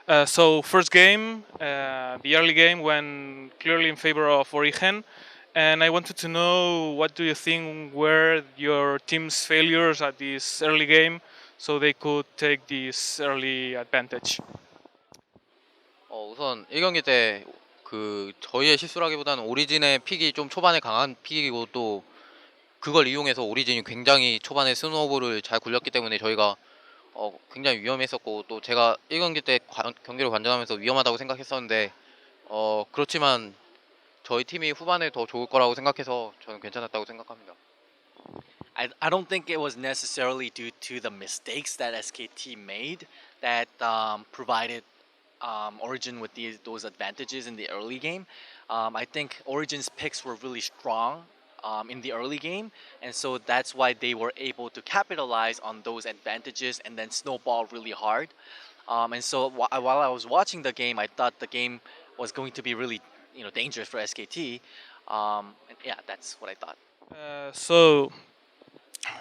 So first game, the early game went clearly in favor of Origen, and I wanted to know what do you think were your team's failures at this early game, so they could take this early advantage. 우선 1경기 때 그 저희의 실수라기보다는 오리진의 픽이 좀 초반에 강한 픽이고 또 그걸 이용해서 오리진이 굉장히 초반에 스노우볼을 잘 굴렸기 때문에 저희가 굉장히 위험했었고 또 제가 1경기 때 경기를 관전하면서 위험하다고 생각했었는데 그렇지만 저희 팀이 후반에 더 좋을 거라고 생각해서 저는 괜찮았다고 생각합니다. I don't think it was necessarily due to the mistakes that SKT made that provided Origin with those advantages in the early game. I think Origin's picks were really strong in the early game, and so that's why they were able to capitalize on those advantages and then snowball really hard. And so while I was watching the game, I thought the game was going to be really, dangerous for SKT. And yeah, that's what I thought. So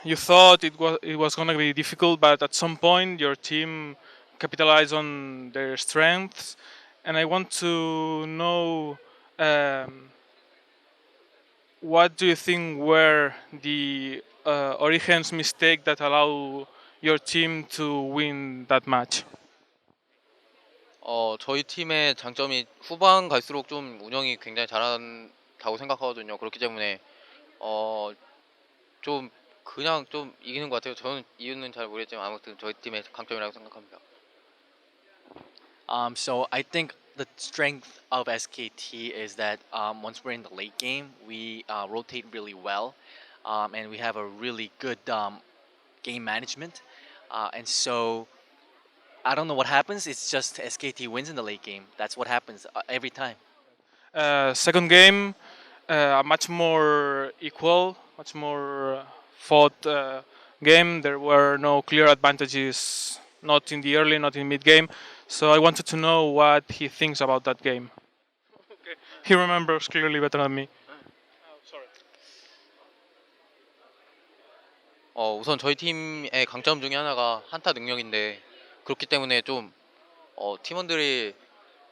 you thought it was going to be difficult, but at some point your team capitalized on their strengths, and I want to know what do you think were the Origen's mistake that allow your team to win that match? 저희 팀의 장점이 후반 갈수록 좀 운영이 굉장히 잘한다고 생각하거든요. 그렇기 때문에 좀 그냥 좀 이기는 것 같아요. 저는 이유는 잘 모르겠지만 아무튼 저희 팀의 강점이라고 생각합니다. So I think the strength of SKT is that once we're in the late game, we rotate really well, and we have a really good game management. And so I don't know what happens. It's just SKT wins in the late game. That's what happens every time. Second game, a much more equal, much more fought game. There were no clear advantages, not in the early, not in mid game. So I wanted to know what he thinks about that game. Okay. He remembers clearly better than me. 우선 저희 팀의 강점 중에 하나가 한타 능력인데 그렇기 때문에 좀 팀원들이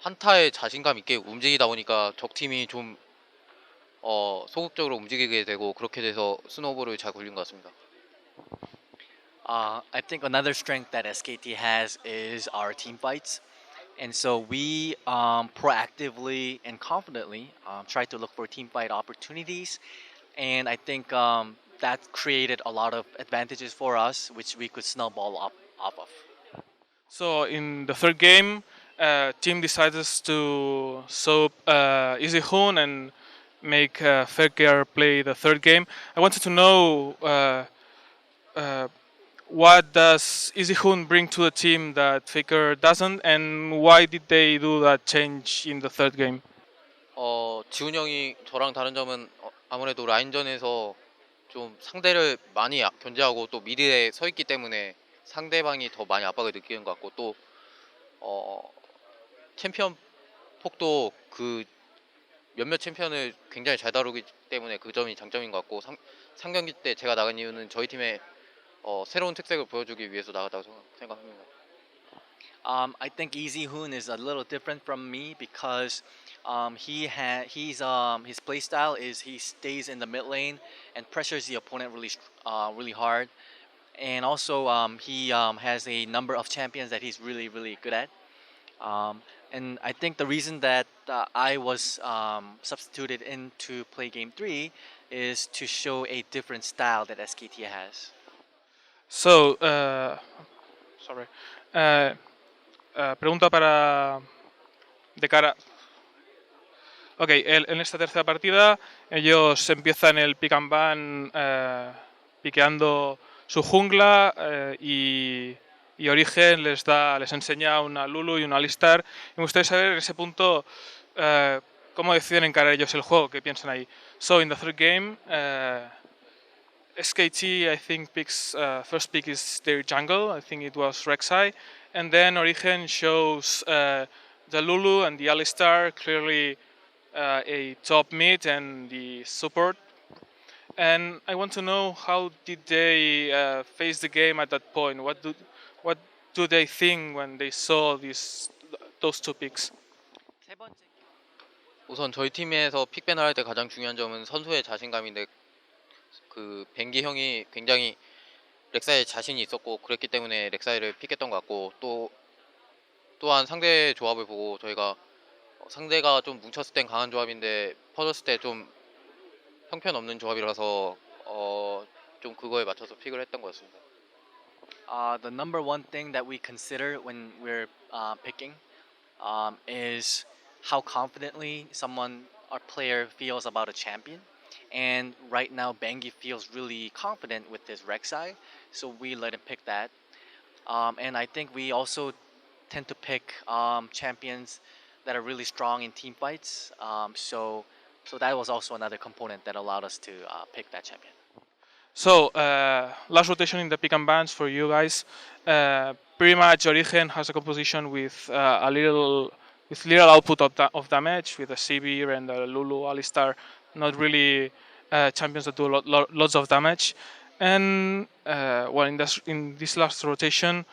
한타에 자신감 있게 움직이다 보니까 적 팀이 좀 소극적으로 움직이게 되고 그렇게 돼서 스노우볼을 잘 굴린 것 같습니다. I think another strength that SKT has is our team fights. And so we proactively and confidently try to look for team fight opportunities. And I think that created a lot of advantages for us, which we could snowball off of. So in the third game, team decides to soap Easy Hoon and make Fair play the third game. I wanted to know what does Easy Hoon bring to the team that Faker doesn't, and why did they do that change in the third game? 지훈 형이 저랑 다른 점은 아무래도 라인전에서 좀 상대를 많이 견제하고 또 미드에 서 있기 때문에 상대방이 더 많이 압박을 느끼는 것 같고 또 챔피언 폭도 그 몇몇 챔피언을 굉장히 잘 다루기 때문에 그 점이 장점인 것 같고 3경기 때 제가 나간 이유는 저희 팀의 새로운 특색을 보여주기 위해서 나갔다고 생각합니다. I think Easy Hoon is a little different from me because his play style is he stays in the mid lane and pressures the opponent really hard, and also he has a number of champions that he's really good at. And I think the reason that I was substituted in to play Game 3 is to show a different style that SKT has. So, sorry. Pregunta para de cara. Ok, en esta tercera partida ellos empiezan el pick and ban piqueando su jungla y Origen les enseña una Lulu y una Alistar. Y me gustaría saber en ese punto cómo deciden encarar ellos el juego, qué piensan ahí. So in the third game, SKT I think picks first pick is their jungle. I think it was Rek'Sai, and then Origen shows the Lulu and the Alistar clearly. A top mid and the support, and I want to know how did they face the game at that point. What do they think when they saw those two picks? 세 번째 우선 저희 팀에서 픽밴을 할 때 가장 중요한 점은 선수의 자신감인데 그 뱅기 형이 굉장히 렉사에 자신이 있었고 그랬기 때문에 렉사이를 픽했던 것 같고 또한 상대 조합을 보고 저희가 상대가 좀 뭉쳤을 땐 강한 조합인데 퍼졌을 때 좀 형편없는 조합이라서 좀 그거에 맞춰서 픽을 했던 것 같습니다. The number one thing that we consider when we're picking is how confidently our player feels about a champion. And right now, Bengi feels really confident with his Rek'Sai, so we let him pick that. And I think we also tend to pick champions that are really strong in team fights. So that was also another component that allowed us to pick that champion. So, last rotation in the pick and bans for you guys. Pretty much Origen has a composition with little output of damage, with a Sivir and a Lulu Alistar, not really champions that do lots of damage. And well, in this last rotation,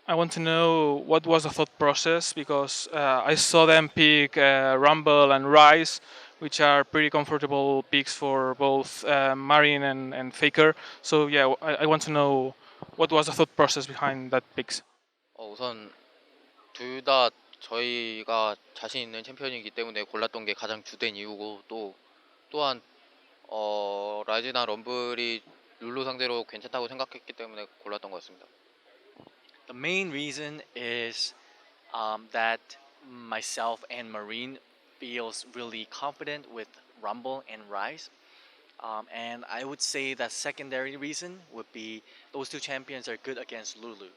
I want to know what was the thought process, because I saw them pick Rumble and Rise, which are pretty comfortable picks for both Marine and Faker. So yeah, I want to know what was the thought process behind that picks. 우선 둘 다 저희가 자신 있는 챔피언이기 때문에 골랐던 게 가장 주된 이유고 또한 라이즈나 럼블이 룰루 상대로 괜찮다고 생각했기 때문에 골랐던 것 같습니다. The main reason is that myself and Marine feels really confident with Rumble and Rise. And I would say that secondary reason would be those two champions are good against Lulu.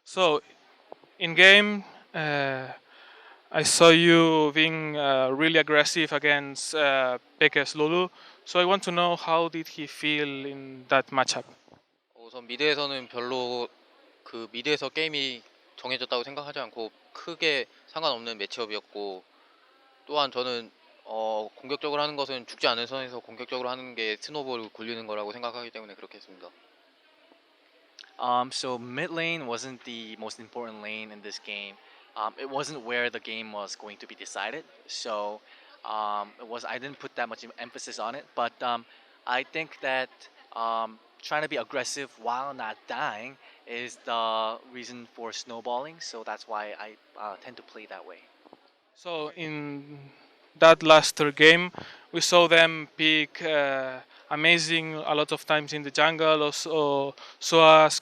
So, in game, I saw you being really aggressive against Pekes Lulu. So I want to know, how did he feel in that matchup? 우선 미드에서는 별로 그 미드에서 게임이 정해졌다고 생각하지 않고 크게 상관없는 매치업이었고, 또한 저는 공격적으로 하는 것은 죽지 않은 선에서 공격적으로 하는 게 스노볼을 굴리는 거라고 생각하기 때문에 그렇게 했습니다. So mid lane wasn't the most important lane in this game. It wasn't where the game was going to be decided. So I didn't put that much emphasis on it. But I think that trying to be aggressive while not dying is the reason for snowballing. So that's why I tend to play that way. So in that last third game, we saw them pick amazing a lot of times in the jungle, also saw us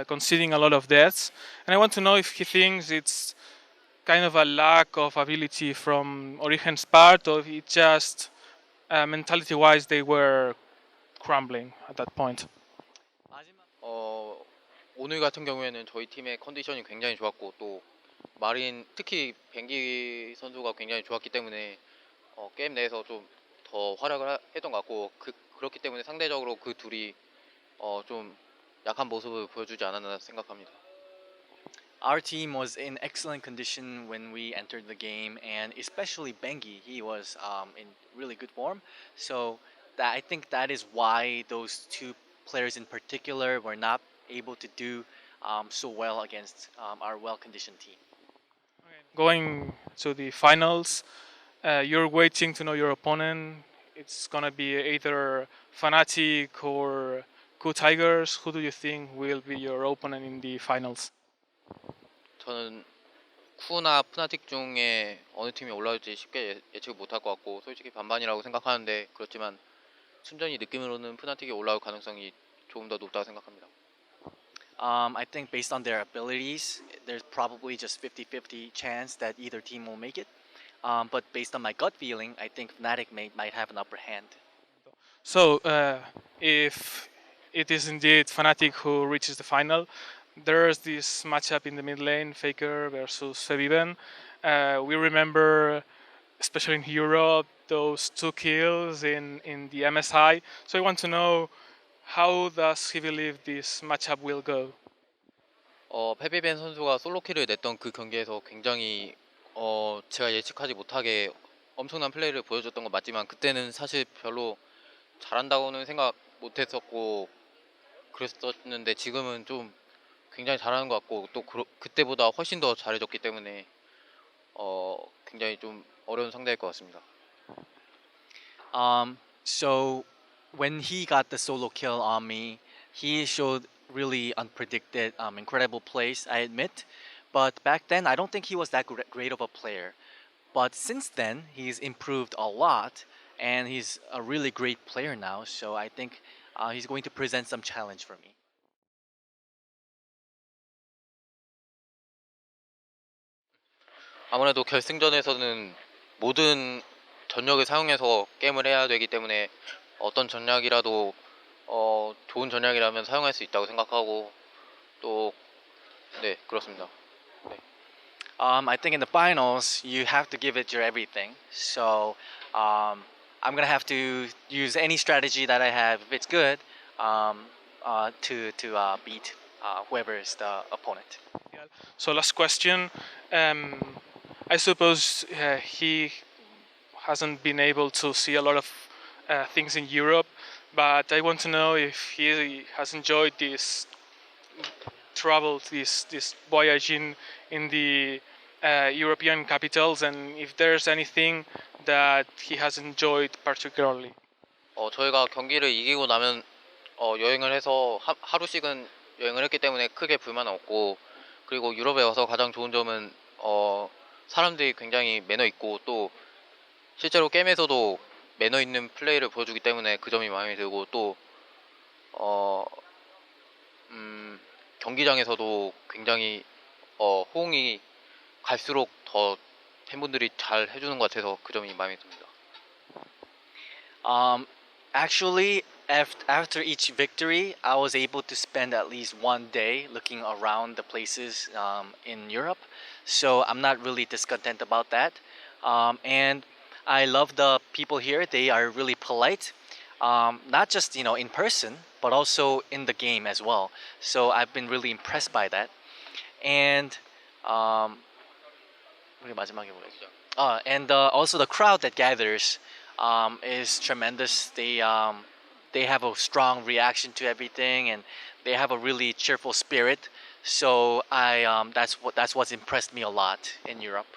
conceding a lot of deaths. And I want to know if he thinks it's kind of a lack of ability from Origen's part, or if it's just mentality-wise they were crumbling at that point. 오늘 같은 경우에는 저희 팀의 컨디션이 굉장히 좋았고 또 마린 특히 뱅기 선수가 굉장히 좋았기 때문에 게임 내에서 좀 더 활약을 했던 것 같고 그렇기 때문에 상대적으로 그 둘이 좀 약한 모습을 보여주지 않았나 생각합니다. Our team was in excellent condition when we entered the game, and especially Bengi, he was in really good form. So I think that is why those two players in particular were not able to do so well against our well-conditioned team. Going to the finals, you're waiting to know your opponent. It's gonna be either Fnatic or Ku Tigers. Who do you think will be your opponent in the finals? 저는 쿠나 푸나틱 중에 어느 팀이 올라올지 쉽게 예측을 못할 것 같고 솔직히 반반이라고 생각하는데, 그렇지만 순전히 느낌으로는 푸나틱이 올라올 가능성이 조금 더 높다고 생각합니다. I think based on their abilities, there's probably just 50-50 chance that either team will make it. But based on my gut feeling, I think Fnatic might have an upper hand. So, if it is indeed Fnatic who reaches the final, there's this matchup in the mid lane, Faker versus Febiven. We remember, especially in Europe, those 2 kills in the MSI. So I want to know, how does he believe this matchup will go? 페비벤 선수가 솔로킬을 냈던 그 경기에서 굉장히 제가 예측하지 못하게 엄청난 플레이를 보여줬던 건 맞지만 그때는 사실 별로 잘한다고는 생각 못했었고 그랬었는데 지금은 좀 굉장히 잘하는 것 같고 또 그때보다 훨씬 더 잘해졌기 때문에 굉장히 좀 어려운 상대일 것 같습니다. So when he got the solo kill on me, he showed really unpredicted, incredible plays, I admit. But back then, I don't think he was that great of a player. But since then, he's improved a lot, and he's a really great player now. So I think he's going to present some challenge for me. 아무래도 결승전에서는 모든 전력을 사용해서 게임을 해야 되기 때문에 어떤 전략이라도 좋은 전략이라면 사용할 수 있다고 생각하고 또 네, 그렇습니다. I think in the finals, you have to give it your everything. So I'm gonna have to use any strategy that I have, if it's good, to beat whoever is the opponent. So last question. I suppose he hasn't been able to see a lot of things in Europe, but I want to know if he has enjoyed this travel, this voyaging in the European capitals, and if there's anything that he has enjoyed particularly. 저희가 경기를 이기고 나면 여행을 해서 하루씩은 여행을 했기 때문에 크게 불만은 없고 그리고 유럽에 와서 가장 좋은 점은 사람들이 굉장히 매너 있고 또 실제로 게임에서도 매너 있는 플레이를 보여주기 때문에 그 점이 마음에 들고 또 경기장에서도 굉장히 호응이 갈수록 더 팬분들이 잘 해주는 것 같아서 그 점이 마음에 듭니다. Actually, after each victory, I was able to spend at least one day looking around the places in Europe. So I'm not really discontent about that. And I love the people here. They are really polite, not just in person, but also in the game as well. So I've been really impressed by that. And also the crowd that gathers is tremendous. They have a strong reaction to everything, and they have a really cheerful spirit. So that's what's impressed me a lot in Europe.